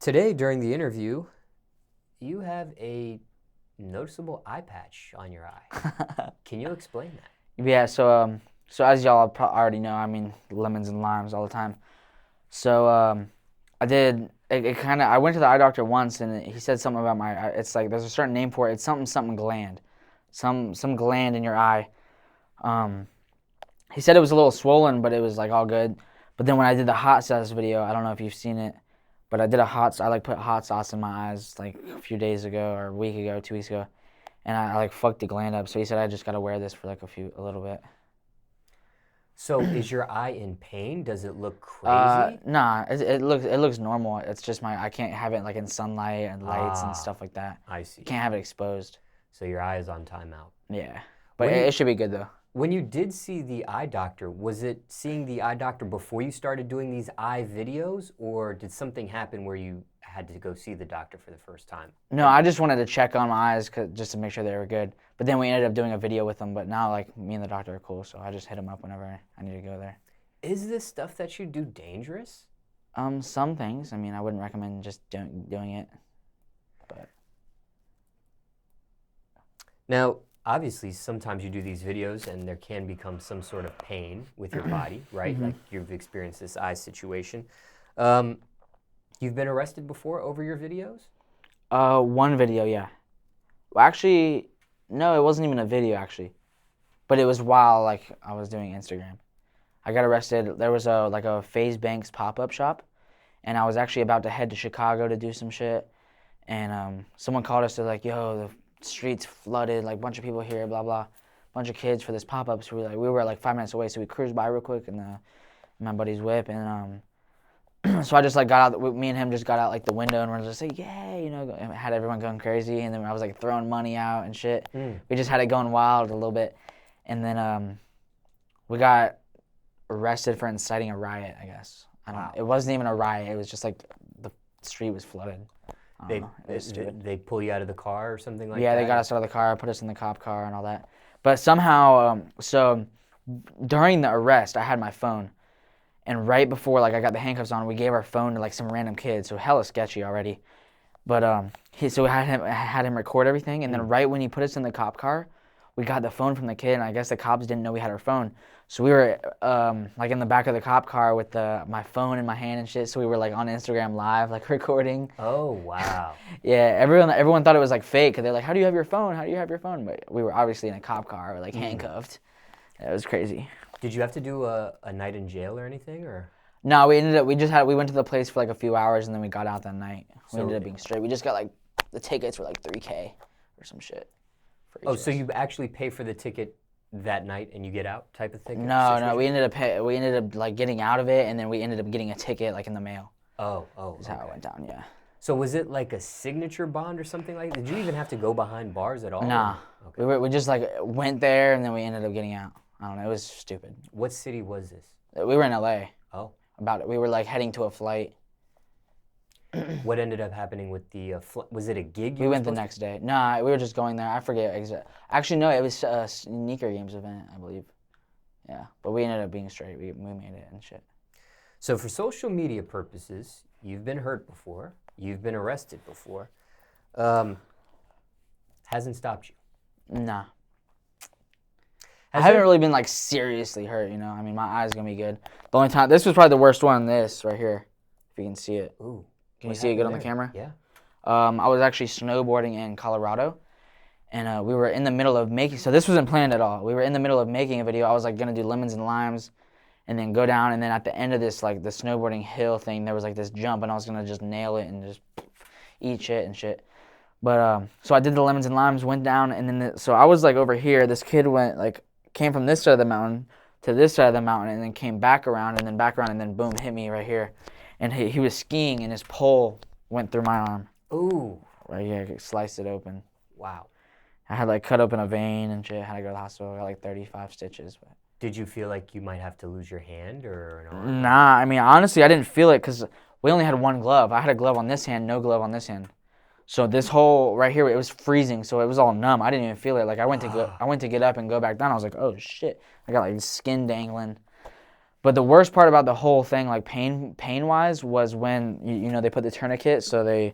Today, during the interview, you have a noticeable eye patch on your eye. Can you explain that? Yeah, so as y'all already know, I mean lemons and limes all the time. So I did it kind of. I went to the eye doctor once, and he said something about my. It's like there's a certain name for it. It's something gland, some gland in your eye. Um, he said it was a little swollen, but it was like all good. But then when I did the hot sauce video, I don't know if you've seen it, but I did I like put hot sauce in my eyes like a few days ago or a week ago, 2 weeks ago, and I like fucked the gland up. So he said I just gotta wear this for like a little bit. So is your eye in pain? Does it look crazy? Nah, it looks normal. It's just I can't have it like in sunlight and lights and stuff like that. I see. Can't have it exposed. So your eye is on timeout. Yeah, but it should be good though. When you did see the eye doctor, was it seeing the eye doctor before you started doing these eye videos, or did something happen where you had to go see the doctor for the first time? No, I just wanted to check on my eyes just to make sure they were good. But then we ended up doing a video with them. But now like me and the doctor are cool, so I just hit him up whenever I need to go there. Is this stuff that you do dangerous? Some things. I mean, I wouldn't recommend just doing it. But now, obviously, sometimes you do these videos and there can become some sort of pain with your body, right? Like you've experienced this eye situation. You've been arrested before over your videos? one video, yeah. Well, actually, no, it wasn't even a video actually, but it was while like I was doing Instagram. I got arrested. There was a FaZe Banks pop-up shop, and I was actually about to head to Chicago to do some shit, and someone called us. They're like, "Yo, the streets flooded. Like, bunch of people here, blah blah, bunch of kids for this pop-up." So we were like 5 minutes away, so we cruised by real quick in my buddy's whip, and so I just like got out. Me and him just got out like the window, and we're just like, "Yeah," and had everyone going crazy, and then I was like throwing money out and shit. We just had it going wild a little bit, and then we got arrested for inciting a riot, I guess. I don't know. It wasn't even a riot. It was just like the street was flooded. It was stupid. They pull you out of the car or something like that? Yeah, they got us out of the car, put us in the cop car and all that. But somehow, so during the arrest, I had my phone. And right before like I got the handcuffs on, we gave our phone to like some random kid, so hella sketchy already. But so I had him record everything, and then right when he put us in the cop car, we got the phone from the kid, and I guess the cops didn't know we had our phone. So we were like in the back of the cop car with my phone in my hand and shit. So we were like on Instagram Live, like recording. Oh wow! Yeah, everyone thought it was like fake. Cause they're like, "How do you have your phone? How do you have your phone?" But we were obviously in a cop car, like handcuffed. It was crazy. Did you have to do a night in jail or anything, or? No, we went to the place for like a few hours, and then we got out that night. We ended up being straight. We just got like, the tickets were like $3,000 or some shit. Oh, so you actually pay for the ticket that night and you get out type of thing? No, we ended up like getting out of it, and then we ended up getting a ticket like in the mail. Oh. That's how it went down, yeah. So was it like a signature bond or something like that? Did you even have to go behind bars at all? Nah. Okay. We just like went there, and then we ended up getting out. I don't know, it was stupid. What city was this? We were in LA. Oh. We were like heading to a flight. What ended up happening with the was it a gig? We went the next day. Nah, we were just going there. I forget exactly. Actually, no, it was a sneaker games event, I believe. Yeah, but we ended up being straight. We made it and shit. So for social media purposes, you've been hurt before. You've been arrested before. Hasn't stopped you. Nah. I haven't really been like seriously hurt, I mean, my eye's gonna be good. The only time, this was probably the worst one, this right here, if you can see it. Ooh. Can you see it good on the camera? Yeah. I was actually snowboarding in Colorado, and we were in the middle of making, so this wasn't planned at all. We were in the middle of making a video. I was like gonna do lemons and limes, and then go down, and then at the end of this, like the snowboarding hill thing, there was like this jump, and I was gonna just nail it and just eat shit and shit. But, so I did the lemons and limes, went down, and then, so I was like over here, this kid came from this side of the mountain to this side of the mountain, and then came back around, and then boom, hit me right here. And he was skiing, and his pole went through my arm. Ooh. Right here, it sliced it open. Wow. I had like cut open a vein and shit. I had to go to the hospital. I got like 35 stitches. But did you feel like you might have to lose your hand or an arm? Nah, I mean, honestly, I didn't feel it because we only had one glove. I had a glove on this hand, no glove on this hand. So this whole right here, it was freezing, so it was all numb. I didn't even feel it. Like I went to get up and go back down. I was like, oh shit, I got like skin dangling. But the worst part about the whole thing, like pain wise, was when you know they put the tourniquet, so they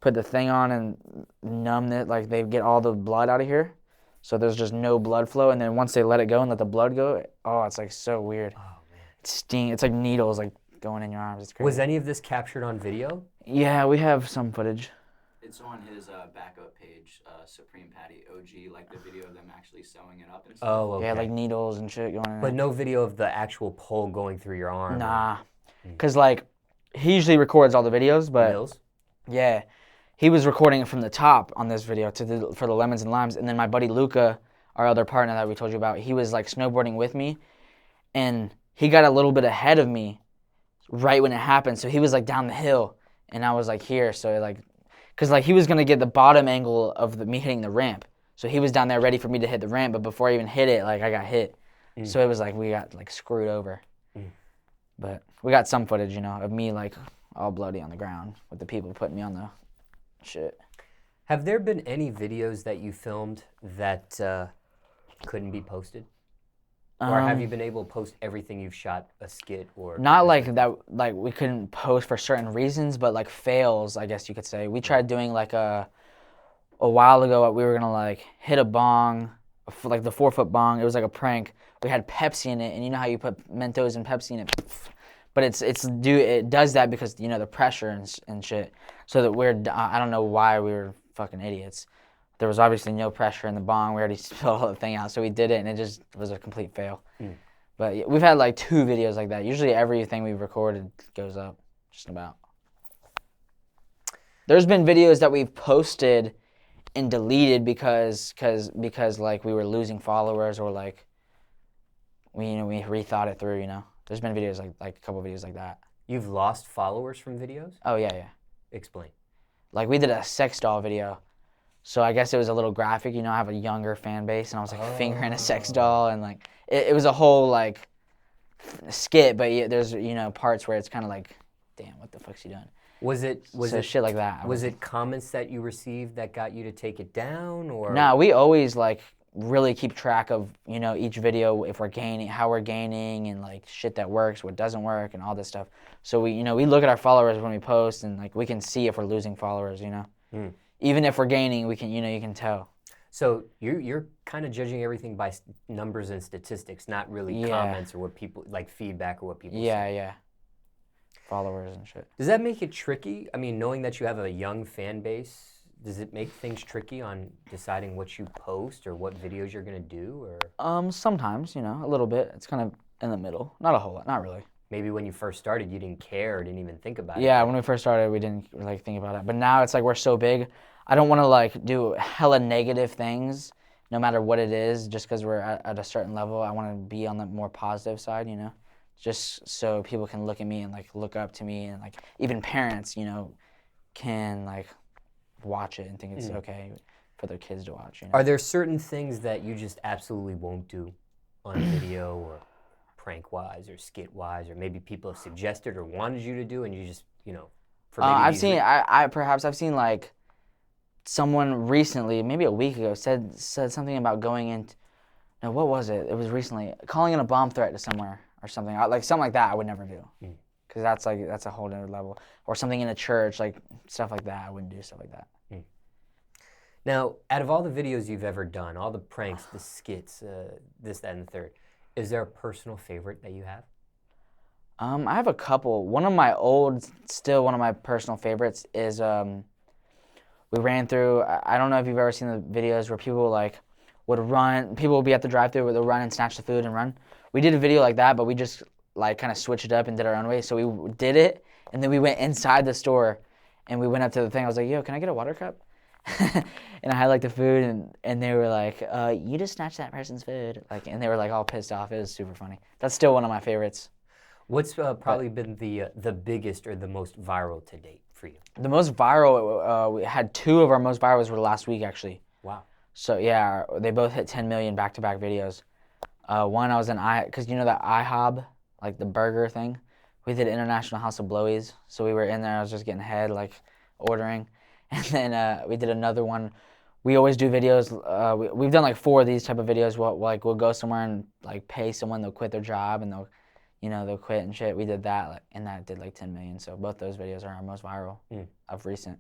put the thing on and numb it, like they get all the blood out of here, so there's just no blood flow. And then once they let it go and let the blood go, oh, it's like so weird. Oh man, It's like needles like going in your arms. It's crazy. was any of this captured on video? Yeah, we have some footage. It's on his backup page, Supreme Patty OG, like the video of them actually sewing it up and stuff. Oh, okay. Yeah, like needles and shit going in. But no video of the actual pole going through your arm. Nah, because like he usually records all the videos, but Mills? yeah, he was recording it from the top on this video for the lemons and limes. And then my buddy Luca, our other partner that we told you about, he was like snowboarding with me, and he got a little bit ahead of me right when it happened. So he was like down the hill, and I was like here. So like, cause like he was gonna get the bottom angle of me hitting the ramp. So he was down there ready for me to hit the ramp, but before I even hit it, like I got hit. So it was like we got like screwed over. But we got some footage, you know, of me like all bloody on the ground with the people putting me on the shit. Have there been any videos that you filmed that couldn't be posted? Or have you been able to post everything you've shot a skit or? Not like that, like we couldn't post for certain reasons, but like fails, I guess you could say. We tried doing like a while ago, we were gonna like hit a bong, like the 4-foot bong. It was like a prank. We had Pepsi in it, and you know how you put Mentos and Pepsi in it, but it does that because you know the pressure and shit. So that I don't know why we were fucking idiots. There was obviously no pressure in the bong. We already spilled the thing out, so we did it, and it just was a complete fail. But yeah, we've had like 2 videos like that. Usually everything we've recorded goes up, just about. There's been videos that we've posted and deleted because like we were losing followers, or like we rethought it through, you know. There's been videos like a couple videos like that. You've lost followers from videos? Oh yeah. Explain. Like we did a sex doll video. So I guess it was a little graphic, you know, I have a younger fan base, and I was like fingering a sex doll, and like it was a whole like skit, but yeah, there's, you know, parts where it's kind of like, damn, what the fuck's he doing? Was it shit like that? Was it comments that you received that got you to take it down, or? No, we always like really keep track of, you know, each video, if we're gaining, how we're gaining, and like shit that works, what doesn't work, and all this stuff. So we look at our followers when we post, and like we can see if we're losing followers, you know. Even if we're gaining, we can, you know, you can tell. So you're kind of judging everything by numbers and statistics, not really comments or what people, like feedback or what people say. Yeah. Followers and shit. Does that make it tricky? I mean, knowing that you have a young fan base, does it make things tricky on deciding what you post or what videos you're gonna do, or? Sometimes, you know, a little bit. It's kind of in the middle. Not a whole lot, not really. Maybe when you first started, you didn't care or didn't even think about it. Yeah, when we first started, we didn't like think about it. But now it's like we're so big. I don't want to like do hella negative things, no matter what it is, just because we're at a certain level. I want to be on the more positive side, you know, just so people can look at me and like look up to me, and like even parents, you know, can like watch it and think it's okay for their kids to watch. You know? Are there certain things that you just absolutely won't do on video or prank-wise or skit-wise, or maybe people have suggested or wanted you to do, and you just, you know, for maybe I've seen like someone recently, maybe a week ago, said something about going in. No, what was it? It was recently calling in a bomb threat to somewhere or something. Like something like that, I would never do, because that's a whole other level. Or something in a church, like stuff like that. I wouldn't do stuff like that. Now, out of all the videos you've ever done, all the pranks, the skits, this, that, and the third, is there a personal favorite that you have? I have a couple. One of my personal favorites is we ran through. I don't know if you've ever seen the videos where people like would run. People would be at the drive-thru where they'll run and snatch the food and run. We did a video like that, but we just like kind of switched it up and did our own way. So we did it, and then we went inside the store, and we went up to the thing. I was like, "Yo, can I get a water cup?" And I had like the food, and they were like, "You just snatched that person's food," like, and they were like all pissed off. It was super funny. That's still one of my favorites. What's probably been the biggest or the most viral to date for you? The most viral, we had 2 of our most virals were last week, actually. Wow. So yeah, they both hit 10 million back-to-back videos. One I was in because you know that IHOB, like the burger thing? We did International House of Blowies. So we were in there, I was just getting head, like ordering. And then we did another one. We always do videos. We've done like 4 of these type of videos. We'll go somewhere and like pay someone, they'll quit their job, and they'll, you know, they'll quit and shit. We did that, like, and that did like 10 million. So both those videos are our most viral of recent.